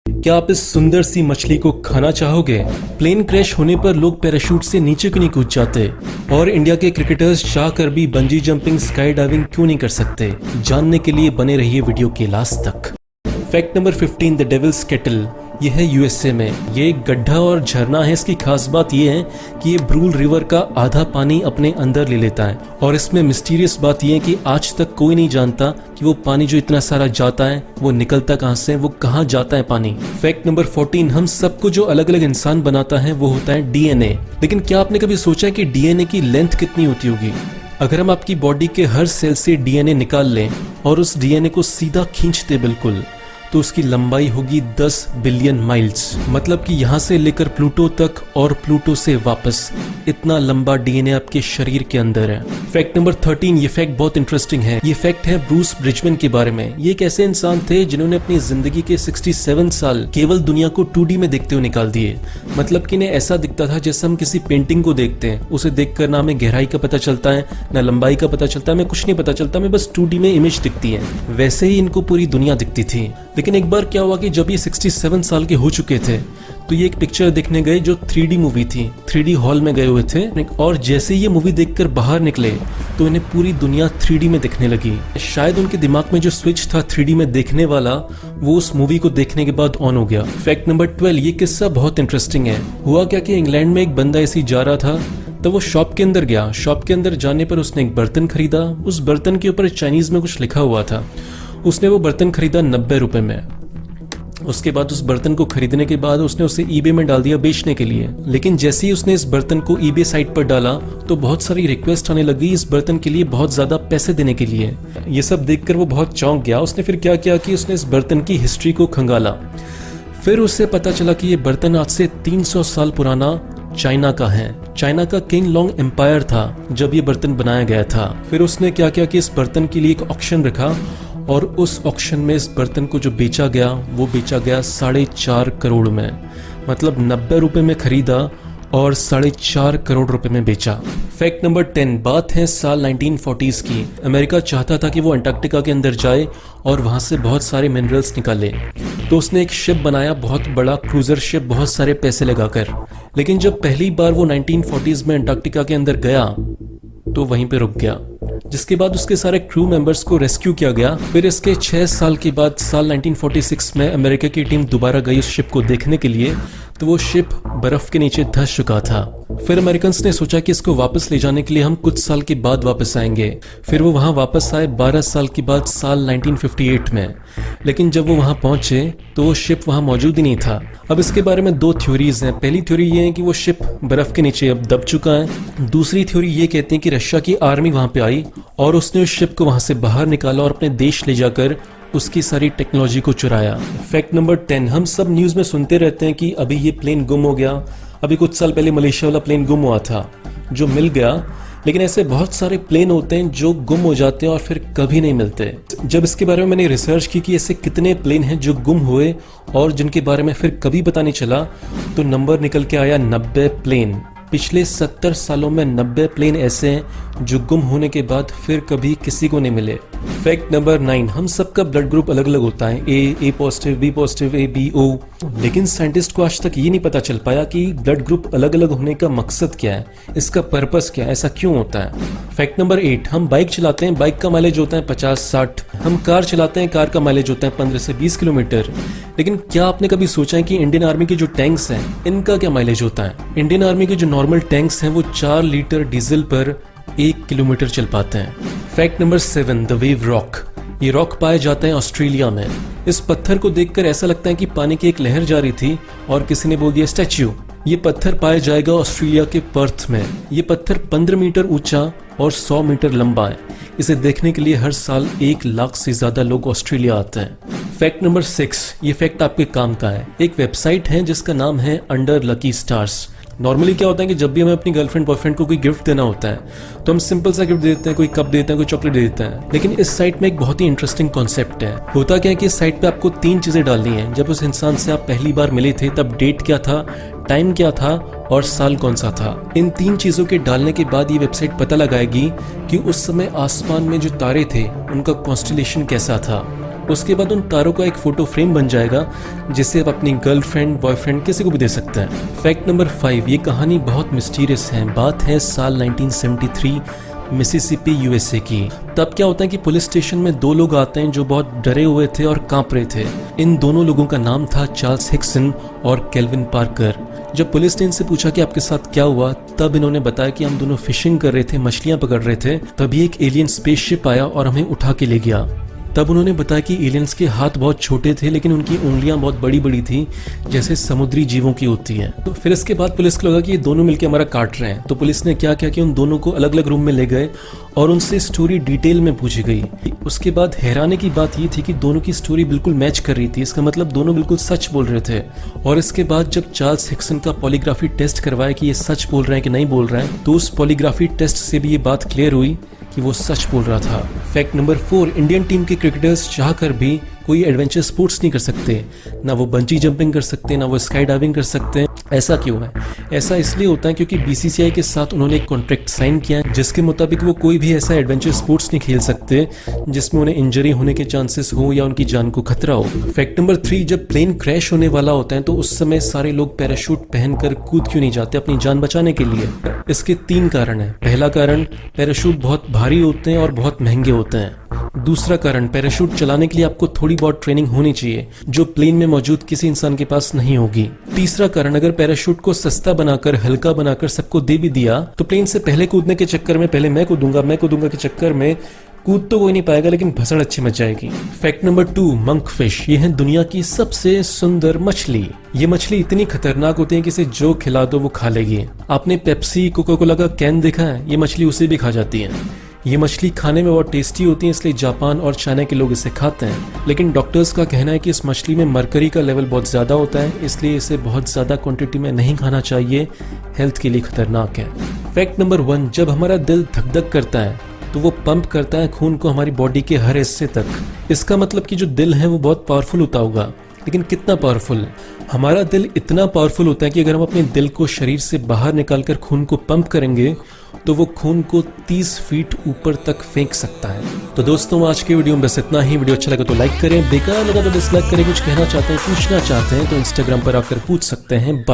क्या आप इस सुंदर सी मछली को खाना चाहोगे? प्लेन क्रैश होने पर लोग पैराशूट से नीचे क्यों नहीं कूद जाते? और इंडिया के क्रिकेटर्स चाह कर भी बंजी जंपिंग, स्काई डाइविंग क्यों नहीं कर सकते? जानने के लिए बने रहिए वीडियो के लास्ट तक। Fact number 15, the devil's kettle. यह है यूएसए में। ये एक गड्ढा और झरना है। इसकी खास बात यह है कि ये ब्रूल रिवर का आधा पानी अपने अंदर ले लेता है। और इसमें मिस्टीरियस बात यह है कि आज तक कोई नहीं जानता कि वो पानी जो इतना सारा जाता है वो निकलता कहाँ से, वो कहाँ जाता है पानी। फैक्ट नंबर 14, हम सबको जो अलग अलग इंसान बनाता है वो होता है डीएनए। लेकिन क्या आपने कभी सोचा है कि डीएनए की लेंथ कितनी होती होगी? अगर हम आपकी बॉडी के हर सेल से डीएनए निकाल लें और उस डीएनए को सीधा खींच दे बिल्कुल, तो उसकी लंबाई होगी 10 बिलियन माइल्स। मतलब कि यहाँ से लेकर प्लूटो तक और प्लूटो से वापस, इतना लंबा डीएनए आपके शरीर के अंदर है। फैक्ट नंबर 13, ये फैक्ट बहुत इंटरेस्टिंग है। ये फैक्ट है ब्रूस ब्रिजमैन के बारे में। ये एक ऐसे इंसान थे जिन्होंने अपनी जिंदगी के 67 साल केवल दुनिया को 2D में देखते हुए निकाल दिए। मतलब कि इन्हें ऐसा दिखता था जैसे हम किसी पेंटिंग को देखते हैं, उसे देखकर ना हमें गहराई का पता चलता है, ना लंबाई का पता चलता है, हमें कुछ नहीं पता चलता, हमें बस 2D में इमेज दिखती है। वैसे ही इनको पूरी दुनिया दिखती थी। लेकिन एक बार क्या हुआ कि जब ये 67 साल के हो चुके थे तो ये एक पिक्चर देखने गए जो 3D मूवी थी। 3D हॉल में गए हुए थे और जैसे ये मूवी देखकर बाहर निकले तो इन्हें पूरी दुनिया 3D में दिखने लगी। शायद उनके दिमाग में जो स्विच था 3D में देखने वाला, वो उस मूवी को देखने के बाद ऑन हो गया। फैक्ट नंबर 12, ये किस्सा बहुत इंटरेस्टिंग है। हुआ क्या कि इंग्लैंड में एक बंदा ऐसे ही जा रहा था, तो वो शॉप के अंदर गया। शॉप के अंदर जाने पर उसने एक बर्तन खरीदा। उस बर्तन के ऊपर चाइनीज में कुछ लिखा हुआ था। उसने वो बर्तन खरीदा 90 रुपए में। उसके बाद उस बर्तन को खरीदने के बाद उसने उसे ईबे में डाल दिया बेचने के लिए। लेकिन जैसे ही उसने इस बर्तन को ईबे साइट पर डाला तो बहुत सारी रिक्वेस्ट आने लगी इस बर्तन के लिए बहुत ज्यादा पैसे देने के लिए। ये सब देखकर वो बहुत चौंक गया। उसने फिर क्या किया कि उसने इस बर्तन की हिस्ट्री को खंगाला। फिर उसे पता चला कि ये बर्तन आज से 300 साल पुराना चाइना का है। चाइना का किंग लॉन्ग एम्पायर था जब ये बर्तन बनाया गया था। फिर उसने क्या किया कि इस बर्तन के लिए एक ऑक्शन रखा और उस ऑक्शन में इस बर्तन को जो बेचा गया वो बेचा गया 4.5 करोड़ में। मतलब 90 रुपए में खरीदा और 4.5 करोड़ रुपए में बेचा। फैक्ट नंबर 10, बात है साल 1940s की। अमेरिका चाहता था कि वो अंटार्कटिका के अंदर जाए और वहां से बहुत सारे मिनरल्स निकाले। तो उसने एक शिप बनाया, बहुत बड़ा क्रूजर शिप, बहुत सारे पैसे लगाकर। लेकिन जब पहली बार वो 1940s में अंटार्कटिका के अंदर गया तो वहीं पे रुक गया, जिसके बाद उसके सारे क्रू मेंबर्स को रेस्क्यू किया गया। फिर इसके 6 साल के बाद साल 1946 में अमेरिका की टीम दोबारा गई उस शिप को देखने के लिए, तो वो शिप बर्फ के नीचे धंस चुका था। फिर अमेरिकन्स ने सोचा कि इसको वापस ले जाने के लिए हम कुछ साल के बाद वापस आएंगे। फिर वो वहां वापस आए 12 साल के बाद साल 1958 में। लेकिन जब वो वहां पहुंचे तो वो शिप वहां मौजूद ही नहीं था। अब इसके बारे में 2 थ्योरीज हैं। पहली थ्योरी ये है कि वो शिप बर्फ के नीचे अब दब चुका है। दूसरी थ्योरी ये कहती है कि रशिया की आर्मी वहां पे आई और उसने उस शिप को वहां से बाहर निकाला और अपने देश ले जाकर उसकी सारी टेक्नोलॉजी को चुराया। फैक्ट नंबर 10, हम सब न्यूज में सुनते रहते हैं कि अभी ये प्लेन गुम हो गया। अभी कुछ साल पहले मलेशिया वाला प्लेन गुम हुआ था जो मिल गया। लेकिन ऐसे बहुत सारे प्लेन होते हैं जो गुम हो जाते हैं और फिर कभी नहीं मिलते। जब इसके बारे में मैंने रिसर्च की कि ऐसे कितने प्लेन हैं जो गुम हुए और जिनके बारे में फिर कभी पता नहीं चला, तो नंबर निकल के आया 90 प्लेन। पिछले 70 सालों में 90 प्लेन ऐसे हैं जो गुम होने के बाद फिर कभी किसी को नहीं मिले। फैक्ट नंबर 9, हम सबका ब्लड ग्रुप अलग अलग होता है, A positive, B positive, A B O. लेकिन साइंटिस्ट को आज तक ये नहीं पता चल पाया कि ब्लड ग्रुप अलग अलग होने का मकसद क्या है, इसका पर्पस क्या है, ऐसा क्यों होता है। फैक्ट नंबर 8, हम बाइक चलाते हैं, बाइक का माइलेज होता है 50-60। हम कार चलाते हैं, कार का माइलेज होता है 15 से 20 किलोमीटर। लेकिन क्या आपने कभी सोचा है कि इंडियन आर्मी के जो टैंक्स हैं इनका क्या माइलेज होता है? इंडियन आर्मी के जो नॉर्मल टैंक्स हैं वो 4 लीटर डीजल पर 1 किलोमीटर चल पाते हैं। Fact number 7, the wave rock. ये रॉक पाए जाते हैं ऑस्ट्रेलिया में। इस पत्थर को देखकर ऐसा लगता है कि पानी की एक लहर जा रही थी और किसी ने बोल दिया स्टैच्यू। ये पत्थर पाया जाएगा ऑस्ट्रेलिया के पर्थ में। ये पत्थर 15 मीटर ऊंचा और 100 मीटर लंबा है। इसे देखने के लिए हर साल 1 लाख से ज्यादा लोग ऑस्ट्रेलिया आते हैं। फैक्ट नंबर 6, ये फैक्ट आपके काम का है। एक वेबसाइट है जिसका नाम है अंडर लकी स्टार्स। नॉर्मली क्या होता है कि जब भी हमें अपनी गर्लफ्रेंड बॉयफ्रेंड को कोई गिफ्ट देना होता है तो हम सिंपल सा गिफ्ट देते हैं, कोई कप देते हैं, कोई चॉकलेट दे देते हैं। लेकिन इस साइट में एक बहुत ही इंटरेस्टिंग कॉन्सेप्ट है। होता क्या है कि इस साइट पे आपको 3 चीजें डालनी है। जब उस इंसान से आप पहली बार मिले थे तब डेट क्या था, टाइम क्या था और साल कौन सा था। इन 3 चीजों के डालने के बाद ये वेबसाइट पता लगाएगी कि उस समय आसमान में जो तारे थे उनका कॉन्स्टेलेशन कैसा था। उसके बाद उन तारों का एक फोटो फ्रेम बन जाएगा जिसे आप अपनी गर्लफ्रेंड, बॉयफ्रेंड किसी को भी दे सकते हैं। फैक्ट नंबर 5, ये कहानी बहुत मिस्टीरियस है। बात है साल 1973 मिसिसिपी यूएसए की। तब क्या होता है कि पुलिस स्टेशन में 2 लोग आते हैं जो बहुत डरे हुए थे और कांप रहे थे। इन दोनों लोगों का नाम था चार्ल्स हिक्सन और केल्विन पार्कर। जब पुलिस ने इनसे पूछा कि आपके साथ क्या हुआ, तब इन्होंने बताया कि हम दोनों फिशिंग कर रहे थे, मछलियां पकड़ रहे थे, तभी एक एलियन स्पेसशिप आया और हमें उठा के ले गया। तब उन्होंने बताया कि एलियंस के हाथ बहुत छोटे थे लेकिन उनकी उंगलियां बहुत बड़ी बड़ी थी, जैसे समुद्री जीवों की होती हैं। तो फिर इसके बाद पुलिस को लगा कि ये दोनों मिलकर हमारा काट रहे हैं। तो पुलिस ने क्या किया कि उन दोनों को अलग अलग रूम में ले गए और उनसे स्टोरी डिटेल में पूछी गई। उसके बाद हैरानी की बात ये थी कि दोनों की स्टोरी बिल्कुल मैच कर रही थी। इसका मतलब दोनों बिल्कुल सच बोल रहे थे। और इसके बाद जब चार्ल्स हिक्सन का पॉलीग्राफी टेस्ट करवाया कि ये सच बोल रहे हैं कि नहीं बोल रहे हैं, तो उस पॉलीग्राफी टेस्ट से भी ये बात क्लियर हुई कि वो सच बोल रहा था। फैक्ट नंबर 4, इंडियन टीम के क्रिकेटर्स चाहकर भी कोई एडवेंचर स्पोर्ट्स नहीं कर सकते। ना वो बंजी जंपिंग कर सकते, ना वो स्काई डाइविंग कर सकते हैं। ऐसा क्यों है? ऐसा इसलिए होता है क्योंकि बीसीसीआई के साथ उन्होंने एक कॉन्ट्रैक्ट साइन किया है जिसके मुताबिक वो कोई भी ऐसा एडवेंचर स्पोर्ट्स नहीं खेल सकते जिसमें उन्हें इंजरी होने के चांसेस हो या उनकी जान को खतरा हो। फैक्ट नंबर 3, जब प्लेन क्रैश होने वाला होता है तो उस समय सारे लोग पैराशूट पहनकर कूद क्यों नहीं जाते अपनी जान बचाने के लिए? इसके 3 कारण हैं। पहला कारण, पैराशूट बहुत भारी होते हैं और बहुत महंगे होते हैं। दूसरा कारण, पैराशूट चलाने के लिए आपको थोड़ी बहुत ट्रेनिंग होनी चाहिए जो प्लेन में मौजूद किसी इंसान के पास नहीं होगी। तीसरा कारण, अगर पैराशूट को सस्ता बनाकर, हल्का बनाकर सबको दे भी दिया तो प्लेन से पहले कूदने के चक्कर में, पहले मैं कूदूंगा के चक्कर में कूद तो कोई नहीं पाएगा लेकिन भसड़ अच्छी मच जाएगी। Fact number 2, monk fish. ये है दुनिया की सबसे सुंदर मछली। ये मछली इतनी खतरनाक होती है कि इसे जो खिला दो वो खा लेगी। आपने पेप्सी, कोका कोला का कैन देखा है? ये मछली उसे भी खा जाती है। ये मछली खाने में बहुत टेस्टी होती है, इसलिए जापान और चाइना के लोग इसे खाते हैं। लेकिन डॉक्टर्स का कहना है कि इस मछली में मरकरी का लेवल बहुत ज़्यादा होता है, इसलिए इसे बहुत ज़्यादा क्वांटिटी में नहीं खाना चाहिए, हेल्थ के लिए खतरनाक है। फैक्ट नंबर 1, जब हमारा दिल धक धक करता है तो वो पंप करता है खून को हमारी बॉडी के हर हिस्से तक। इसका मतलब कि जो दिल है वो बहुत पावरफुल होता होगा, लेकिन कितना पावरफुल? हमारा दिल इतना पावरफुल होता है कि अगर हम अपने दिल को शरीर से बाहर निकालकर खून को पंप करेंगे तो वो खून को 30 फीट ऊपर तक फेंक सकता है। तो दोस्तों, आज के वीडियो में बस इतना ही। वीडियो अच्छा लगा तो लाइक करें, बेकार लगा तो डिसलाइक करें। कुछ कहना चाहते हैं, पूछना चाहते हैं तो इंस्टाग्राम पर आकर पूछ सकते हैं। बाय।